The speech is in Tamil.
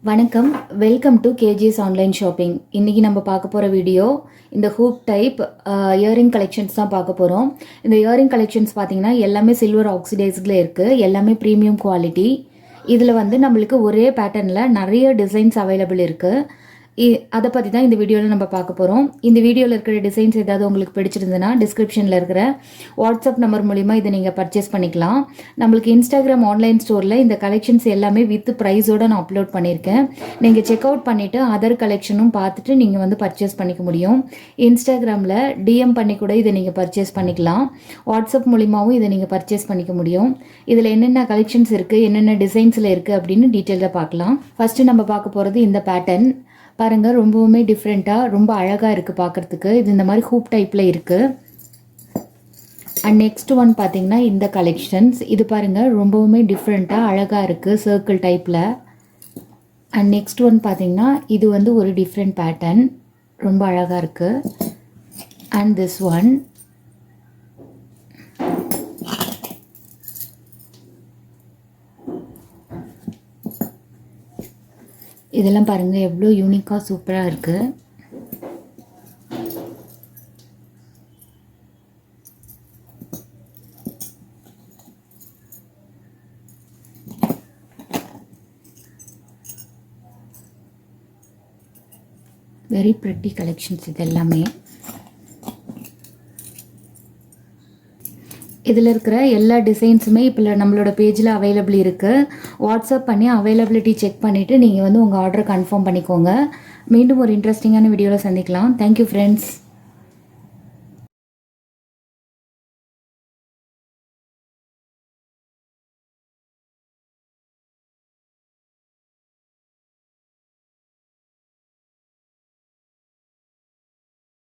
வணக்கம், welcome to KGS online shopping. இன்றைக்கி நம்ம பார்க்க போகிற வீடியோ இந்த ஹூப் டைப் இயரிங் கலெக்ஷன்ஸ் தான் பார்க்க போகிறோம். இந்த இயரிங் கலெக்ஷன்ஸ் பார்த்திங்கன்னா எல்லாமே சில்வர் ஆக்சிடைஸ்டில் இருக்குது. எல்லாமே ப்ரீமியம் குவாலிட்டி. இதில் வந்து நம்மளுக்கு ஒரே பேட்டர்னில் நிறைய டிசைன்ஸ் அவைலபிள் இருக்குது. அதை பற்றி தான் இந்த வீடியோவில் நம்ம பார்க்க போகிறோம். இந்த வீடியோவில் இருக்கிற டிசைன்ஸ் ஏதாவது உங்களுக்கு பிடிச்சிருந்ததுன்னா டிஸ்கிரிப்ஷனில் இருக்கிற வாட்ஸ்அப் நம்பர் மூலிமா இதை நீங்கள் பர்ச்சேஸ் பண்ணிக்கலாம். நம்மளுக்கு இன்ஸ்டாகிராம் ஆன்லைன் ஸ்டோரில் இந்த கலெக்ஷன்ஸ் எல்லாமே வித் ப்ரைஸோடு நான் அப்லோட் பண்ணியிருக்கேன். நீங்கள் செக் அவுட் பண்ணிவிட்டு அதர் கலெக்ஷனும் பார்த்துட்டு நீங்கள் வந்து பர்ச்சேஸ் பண்ணிக்க முடியும். இன்ஸ்டாகிராமில் டிஎம் பண்ணி கூட இதை நீங்கள் பர்ச்சேஸ் பண்ணிக்கலாம். வாட்ஸ்அப் மூலிமாவும் இதை நீங்கள் பர்ச்சேஸ் பண்ணிக்க முடியும். இதில் என்னென்ன கலெக்ஷன்ஸ் இருக்குது, என்னென்ன டிசைன்ஸில் இருக்குது அப்படின்னு டீட்டெயிலாக பார்க்கலாம். ஃபஸ்ட்டு நம்ம பார்க்க போகிறது இந்த பேட்டர்ன் பாருங்கள். ரொம்பவுமே டிஃப்ரெண்ட்டாக ரொம்ப அழகாக இருக்குது பார்க்குறதுக்கு. இது இந்த மாதிரி ஹூப் டைப்பில் இருக்குது. அண்ட் நெக்ஸ்ட் ஒன் பார்த்திங்கன்னா இந்த கலெக்ஷன்ஸ் இது பாருங்கள், ரொம்பவுமே டிஃப்ரெண்ட்டாக அழகாக இருக்குது சர்க்கிள் டைப்பில். அண்ட் நெக்ஸ்ட் ஒன் பார்த்திங்கன்னா இது வந்து ஒரு டிஃப்ரெண்ட் பேட்டர்ன், ரொம்ப அழகாக இருக்குது. அண்ட் திஸ் ஒன் இதெல்லாம் பாருங்கள் எவ்வளோ யூனிக்காக சூப்பராக இருக்குது. வெரி ப்ரெட்டி கலெக்ஷன்ஸ் இது எல்லாமே. இதில் இருக்கிற எல்லா டிசைன்ஸுமே இப்போ நம்மளோட பேஜில் அவைலபிள் இருக்குது. வாட்ஸ்அப் பண்ணி அவைலபிலிட்டி செக் பண்ணிவிட்டு நீங்கள் வந்து உங்கள் ஆர்டரை கன்ஃபார்ம் பண்ணிக்கோங்க. மீண்டும் ஒரு இன்ட்ரெஸ்டிங்கான வீடியோவில் சந்திக்கலாம். Thank you friends.